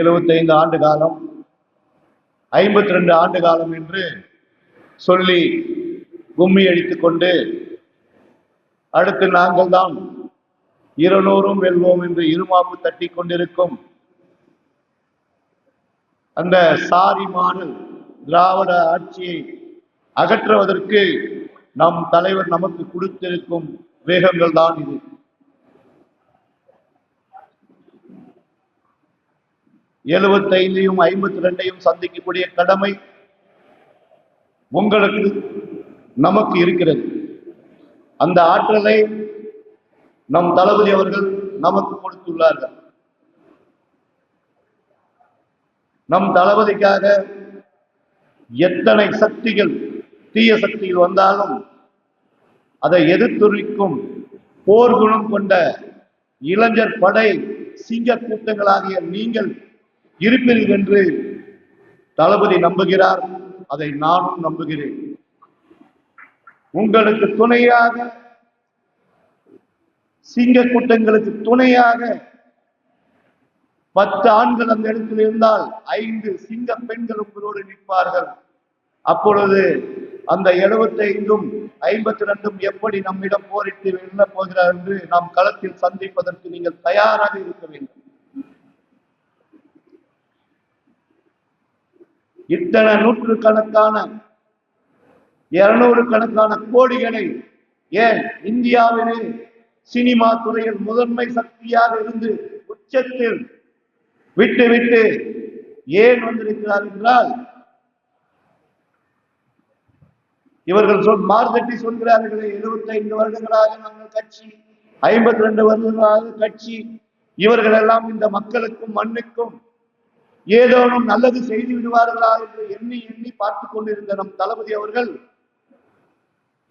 75 ஆண்டு காலம், 52 ஆண்டு காலம் என்று சொல்லி கும்மி அடித்துக் கொண்டு அடுத்து நாங்கள் தான் 200 வெல்வோம் என்று இருமாப்பு தட்டி கொண்டிருக்கும் அந்த சாரி மாடல் திராவிட ஆட்சியை அகற்றுவதற்கு நம் தலைவர் நமக்கு கொடுத்திருக்கும் வேகங்கள் தான் இது. எழுபத்தைந்தையும் 52ஐயும் சந்திக்கக்கூடிய கடமை உங்களுக்கு நமக்கு இருக்கிறது. அந்த ஆற்றலை நம் தளபதி அவர்கள் நமக்கு கொடுத்துள்ளார்கள். நம் தளபதிக்காக எத்தனை சக்திகள், தீய சக்திகள் வந்தாலும் அதை எதிர்த்துரைக்கும் போர்க்குணம் கொண்ட இளைஞர் படை சிங்க கூட்டங்களாகிய நீங்கள் இருப்பீர்கள் என்று தளபதி நம்புகிறார். அதை நானும் நம்புகிறேன். உங்களுக்கு துணையாக, சிங்க கூட்டங்களுக்கு துணையாக 10 ஆண்கள் அந்த இடத்தில் இருந்தால் 5 சிங்க பெண்கள் உங்களோடு நிற்பார்கள். அப்பொழுது அந்த 75ம் 52ம் எப்படி நம்மிடம் போரிட்டு வெல்ல போகிறார் என்று நாம் களத்தில் சந்திப்பதற்கு நீங்கள் தயாராக இருக்க வேண்டும். இத்தனை நூற்றுக்கணக்கான 200 கணக்கான கோடிகளை ஏன் இந்தியாவிலே சினிமா துறையில் முதன்மை சக்தியாக இருந்து உச்சத்தில் விட்டு ஏன் வந்திருக்கிறார் என்றால், இவர்கள் மார்கட்டி சொல்கிறார்களே 75 வருடங்களாக நாங்கள் கட்சி, 52 வருடங்களாக கட்சி, இவர்கள் எல்லாம் இந்த மக்களுக்கும் மண்ணுக்கும் ஏதோனும் நல்லது செய்து விடுவார்களா என்று எண்ணி எண்ணி பார்த்து கொண்டிருந்த நம் தளபதி அவர்கள்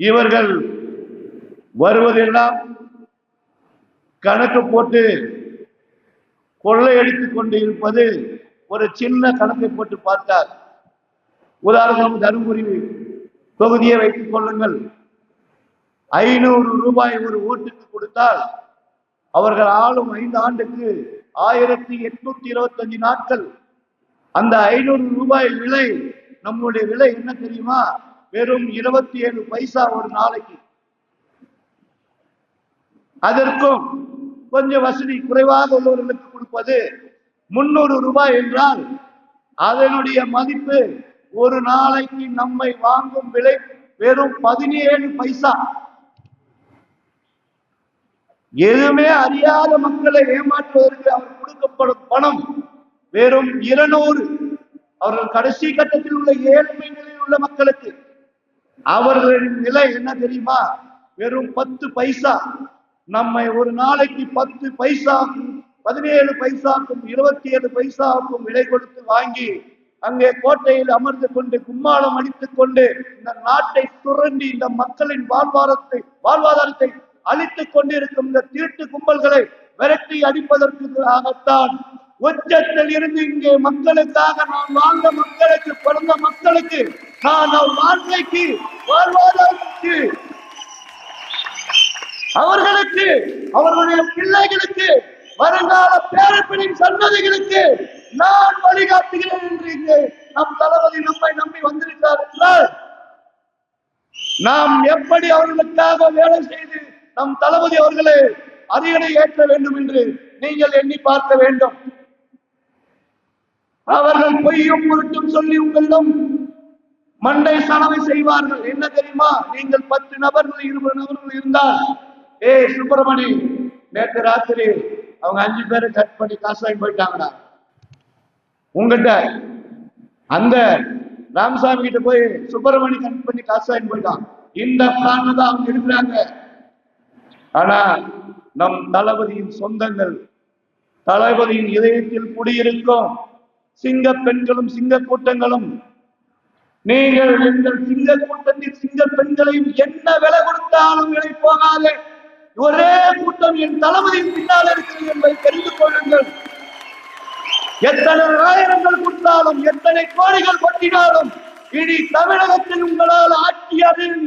இவர்கள் வருவதெல்லாம் கணக்கு போட்டு கொள்ளையடித்துக் கொண்டு இருப்பது ஒரு சின்ன கணக்கை போட்டு பார்த்தார். உதாரணம் தருமபுரி தொகுதியை வைத்துக் கொள்ளுங்கள். 500 ரூபாய் ஒரு ஓட்டுக்கு கொடுத்தால் அவர்கள் ஆளும் 5 ஆண்டுக்கு 1825 நாட்கள். அந்த 500 ரூபாய் விலை, நம்முடைய விலை என்ன தெரியுமா? வெறும் 27 பைசா ஒரு நாளைக்கு. அதற்கும் கொஞ்சம் வசதி குறைவாக உள்ளவர்களுக்கு கொடுப்பது 300 ரூபாய் என்றால் அதனுடைய மதிப்பு ஒரு நாளைக்கு நம்மை வாங்கும் விலை வெறும் 17 பைசா. எதுவுமே அறியாத மக்களை ஏமாற்றுவதற்கு அவர் கொடுக்கப்படும் பணம் வெறும் 200. அவர்கள் கடைசி கட்டத்தில் உள்ள ஏழ்மை நிலையில் உள்ள மக்களுக்கு அவர்களின் நிலை என்ன தெரியுமா? வெறும் 10 பைசா. நம்மை ஒரு நாளைக்கு 10 பைசாக்கும் 17 பைசாக்கும் 27 பைசாவுக்கும் விலை கொடுத்து வாங்கி அங்கே கோட்டையில் அமர்ந்து கொண்டு கும்மாளம் அடித்துக் கொண்டு இந்த நாட்டை சுரண்டி இந்த மக்களின் வாழ்வாதாரத்தை அழித்துக் கொண்டிருக்கும் இந்த திருட்டு கும்பல்களை விரட்டி அடிப்பதற்காகத்தான் உச்சத்தில் இருந்து இங்கே மக்களுக்காக, நான் வாழ்ந்த மக்களுக்கு, பிறந்த மக்களுக்கு, நான் வாழ்க்கைக்கு, வாழ்வாதாரத்துக்கு, அவர்களுக்கு, அவர்களுடைய பிள்ளைகளுக்கு, வருங்கால பேரப்பினின் சன்னதிகளுக்கு நான் வழிகாட்டுகிறேன் என்று இங்கே நம் தளபதி நம்மை நம்பி வந்திருக்கிறார் என்றால் நாம் எப்படி அவர்களுக்காக வேலை செய்து நம் தளபதி அவர்களை அரியணை ஏற்ற வேண்டும் என்று நீங்கள் எண்ணி பார்க்க வேண்டும். அவர்கள் பொய்யும் பொருட்டும் சொல்லி உங்களிடம் மண்டை சலவை செய்வார்கள். என்ன தெரியுமா? நீங்கள் 10 நபர்கள் 20 நபர்கள் இருந்தால், சுப்பிரமணி நேற்று ராத்திரி அவங்க 5 பேரை கட் பண்ணி காசு வாங்கி போயிட்டாங்கடா. உங்ககிட்ட அந்த ராமசாமி கிட்ட போய் சுப்பிரமணி கட் பண்ணி காசு வாங்கி போயிட்டான். இந்த பிளான் தான் அவங்க இருக்கிறாங்க. ஆனா நம் தளபதியின் சொந்தங்கள், தளபதியின் இதயத்தில் குடியிருக்கும் சிங்க பெண்களும் சிங்க கூட்டங்களும், நீங்கள் எங்கள் சிங்க கூட்டத்தில் சிங்க பெண்களையும் என்ன விலை கொடுத்தாலும் விலை போகாது. ஒரே கூட்டம் என் தளபதியின் பின்னால் இருக்கிறது என்பதை தெரிந்து கொள்ளுங்கள். எத்தனை ஆயிரங்கள் கொடுத்தாலும், எத்தனை கோடிகள் கொட்டினாலும் இனி தமிழகத்தில் உங்களால் ஆட்சி அதில்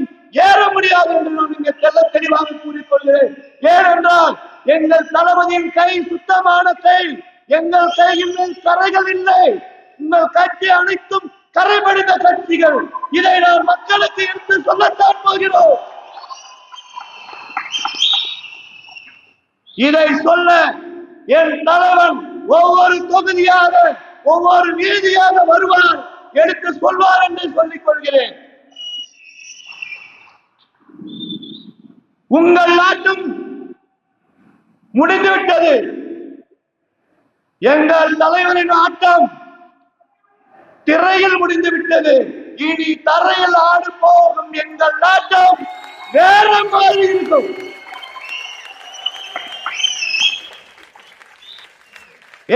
ஏற முடியாது என்று நான் இங்கே தெல்ல தெளிவாக கூறிக்கொள்கிறேன். ஏனென்றால் எங்கள் தளபதியின் கை சுத்தமான கை, எங்கள் கையில் கரைகள் இல்லை. உங்கள் கட்சி அனைத்தும் கரைபடிந்த கட்சிகள். இதை நான் மக்களுக்கு எடுத்து சொல்லத்தான் போகிறோம். இதை சொல்ல என் தலைவன் ஒவ்வொரு தொகுதியாக ஒவ்வொரு வீதியாக வருவார், எடுத்து சொல்வார் என்று சொல்லிக் கொள்கிறேன். உங்கள் நாட்டும் முடிந்துவிட்டது. எங்கள் தலைவரின் ஆட்டம் திரையில் முடிந்துவிட்டது. இனி தரையில் ஆடு போகும் எங்கள் நாட்டம் வேற மாதிரி இருக்கும்.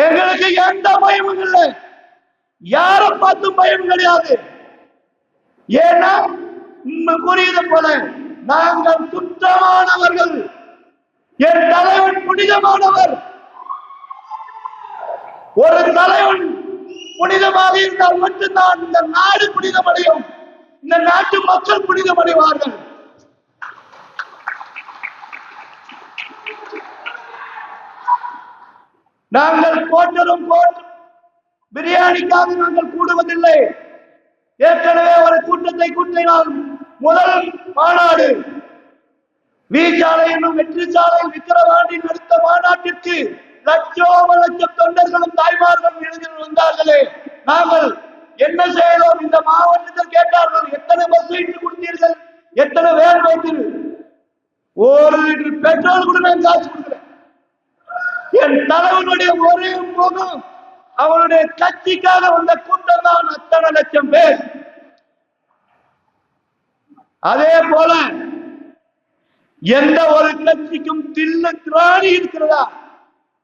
எங்களுக்கு எந்த பயமும் இல்லை, யாரை பார்த்தும் பயம் கிடையாது. ஏன்னா கூறியது போல நாங்கள் சுத்தமானவர்கள், என் தலைவன் புனிதமானவர். ஒரு தலைவன் புனிதமாக இருந்தால் மட்டும்தான் இந்த நாடு புனிதமடையும், இந்த நாட்டு மக்கள் புனிதமடைவார்கள். நாங்கள் போட்டதும் பிரியாணிக்காக நாங்கள் கூடுவதில்லை. ஏற்கனவே ஒரு கூட்டத்தை கூட்டினால் முதல் மாநாடு வீச்சாலை என்னும் வெற்றி சாலை விக்கிரவாண்டின் அடுத்த மாநாட்டிற்கு லட்சம் தொண்டர்களும் தாய்மார்களும் எழுதில் வந்தார்களே. நாங்கள் என்ன செய்தோம்? இந்த மாவட்டத்தில் கேட்டார்கள், எத்தனை பஸ் கொடுத்தீர்கள், எத்தனை வேன் வைத்தீர்கள்? ஒரு லிட்டர் பெட்ரோல் கூட நான் காசு கொடுக்கிறேன். என் தலைவனுடைய ஒரே முகம் அவனுடைய கட்சிக்காக வந்த கூட்டம் தான் அத்தனை லட்சம் பேர். அதே போல எந்த ஒரு கட்சிக்கும் தில்ல திராணி இருக்கிறதா?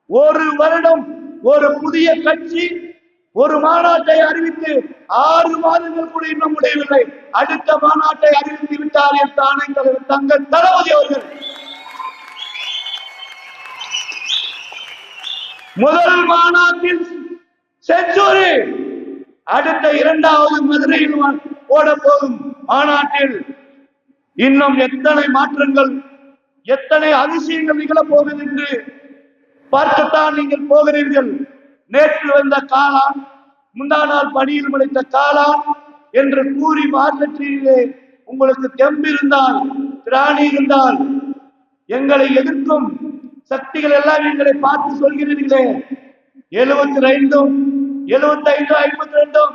ஒரு வருடம் ஒரு புதிய கட்சி ஒரு மாநாட்டை அறிவித்து 6 மாதங்கள் கூட இன்னும் முடியவில்லை. அடுத்த மாநாட்டை அறிவித்து விட்டார் என் தானை தலைவர் தங்க தளபதி அவர்கள். முதல் மாநாட்டில் செஞ்சுரி, அடுத்த 2வது மதுரையில் போட போகும் மாநாட்டில் இன்னும் எத்தனை மாற்றங்கள், எத்தனை அதிசயங்கள் நிகழப் போகுது என்று பார்க்கத்தான் நீங்கள் போகிறீர்கள். நேற்று வந்த காளான், முந்தா நாள் பணியில் முளைத்த காளான் என்று கூறி மார்க்கெட்டிலே உங்களுக்கு தெம்பிருந்தால், திராணி இருந்தால், எங்களை எதிர்க்கும் சக்திகள் எல்லாம் எங்களை பார்த்து சொல்கிறீர்களே, 72, 75, 52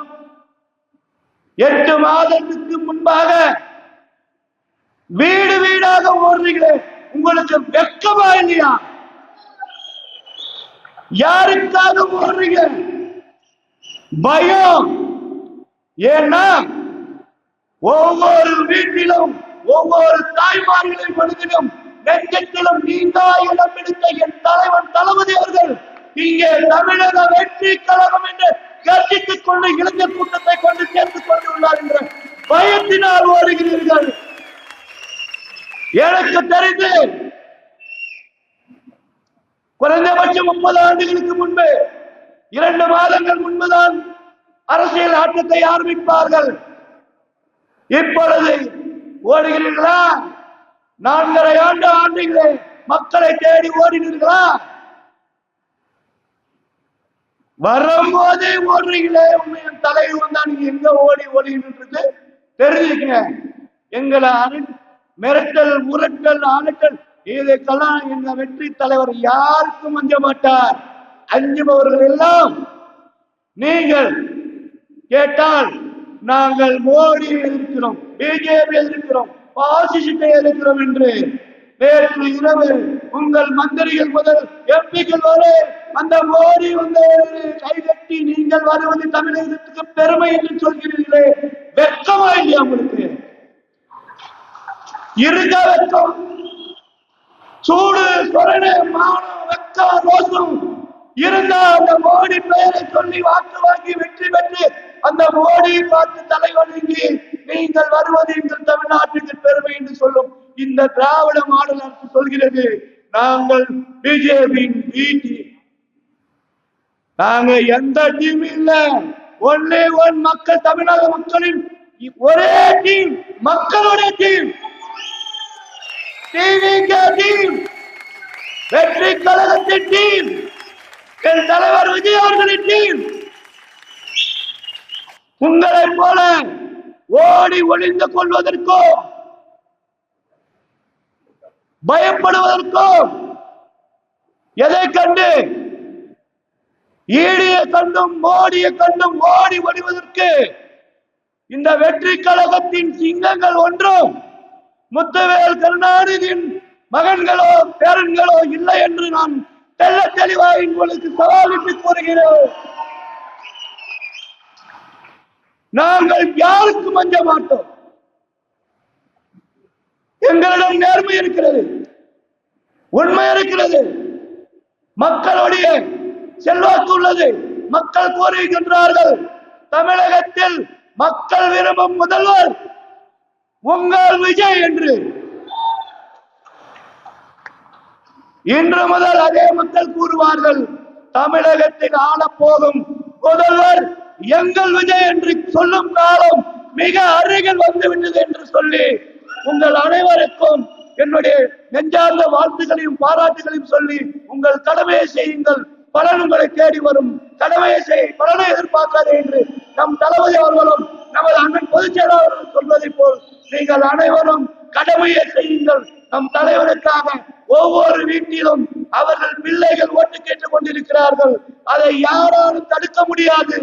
8 மாதத்துக்கு முன்பாக வீடு வீடாக ஓடுறீங்களே, உங்களுக்கு வெட்கமா இல்லையா? யாருக்காக ஓடுறீங்க? பயம். ஏன்னா ஒவ்வொரு வீட்டிலும் ஒவ்வொரு தாய்மார்களின் மனதிலும் நெஞ்சத்திலும் நீங்கா இடம் எடுத்த என் தலைவன் தளபதி அவர்கள் இங்கே தமிழக வெற்றி கழகம் என்று கர்ஜித்துக் கொண்டு இளைஞர் கூட்டத்தை கொண்டு சேர்த்துக் கொண்டுள்ளார் என்ற பயத்தினால் ஓடுகிறீர்கள். எனக்கு தெரிந்து குறைந்தபட்சம் 30 ஆண்டுகளுக்கு முன்பு 2 மாதங்கள் முன்புதான் அரசியல் ஆட்டத்தை ஆரம்பிப்பார்கள். இப்பொழுது ஓடுகிறீர்களா? 4.5 ஆண்டு ஆண்டுகளே மக்களை தேடி ஓடினீர்களா? வரும்போதே ஓடுறீங்களே. உண்மையின் தலைவர் வந்தா நீங்க எங்க ஓடி ஓடிட்டு தெரிஞ்சுக்கங்க. எங்களை மிரட்டல், முரட்டல், ஆனட்டல் இதுக்கெல்லாம் எங்க வெற்றி தலைவர் யாருக்கும் அஞ்ச மாட்டார். அஞ்சுபவர்கள் எல்லாம் நீங்கள் கேட்டால் நாங்கள் மோடி எதிர்க்கிறோம், பிஜேபி எதிர்க்கிறோம், பாசிசத்தை எதிர்க்கிறோம் என்று நேற்று இரவு உங்கள் மந்திரிகள் முதல் எம்பிக்கள் வரை அந்த மோடி வந்து கைகட்டி நீங்கள் வருவது தமிழகத்துக்கு பெருமை என்று சொல்கிறீர்களே, வெட்கமா இல்லையா உங்களுக்கு? இருக்க வெட்கம், சூடு, சொரணை, மானம், வெட்கம், ரோசம் இருந்தா அந்த மோடி பெயரை சொல்லி வாக்கு வாங்கி வெற்றி பெற்று அந்த மோடியை பார்த்து தலைவணங்கி நீங்கள் வருவது எங்கள் தமிழ்நாட்டுக்கு பெருமை என்று சொல்லும் இந்த திராவிட மாடல் அரசு சொல்கிறது. நாங்கள் பிஜேபியின் வீட்டி, நாங்க எந்த டீம் இல்ல, ஒன்னே ஒன் மக்கள், தமிழக மக்களின் ஒரே டீம், மக்களுடைய டீம், டிவிகே டீம், வெற்றி கழகத்தின் டீம். என் தலைவர் விஜய் அவர்களின் டீம் உங்களை போல ஓடி ஒளிந்து கொள்வதற்கோ பயப்படுவதற்கோ எதை கண்டு ஈடிய கண்டும் மோடியை கண்டும் ஓடி ஒளிவதற்கு இந்த வெற்றி கழகத்தின் சிங்கங்கள் ஒன்றும் முத்துவேல் கருணாநிதியின் மகன்களோ பேரன்களோ இல்லை என்று நான் தெல்ல தெளிவாக உங்களுக்கு சவாலிட்டு கூறுகிறோம். நாங்கள் யாருக்கும் அஞ்ச மாட்டோம். எங்களிடம் நேர்மை இருக்கிறது, உண்மை இருக்கிறது, மக்களுடைய செல்வாக்கு உள்ளது. மக்கள் கூறுகின்றார்கள், தமிழகத்தில் மக்கள் விரும்பும் முதல்வர் உங்கள் விஜய் என்று. இன்று முதல் அதே மக்கள் கூறுவார்கள், தமிழகத்தில் ஆளப்போகும் முதல்வர் எங்கள் விஜய் என்று சொல்லும் காலம் மிக அருகில் வந்துவிட்டது என்று சொல்லி உங்கள் அனைவருக்கும் என்னுடைய நெஞ்சார்ந்த வாழ்த்துக்களையும் பாராட்டுகளையும் சொல்லி உங்கள் கடமையை செய்யுங்கள், பலன் உங்களை தேடி வரும். கடமையை செய், பலனை எதிர்பார்க்காதே என்று நம் தளபதி அவர்களும் நமது அண்ணன் பொதுச் செயலாளர்கள் சொல்வதை போல் நீங்கள் அனைவரும் கடமையை செய்யுங்கள். நம் தலைவருக்காக ஒவ்வொரு வீட்டிலும் அவர்கள் பிள்ளைகள் ஓட்டு கேட்டுக் கொண்டிருக்கிறார்கள். அதை யாராலும் தடுக்க முடியாது.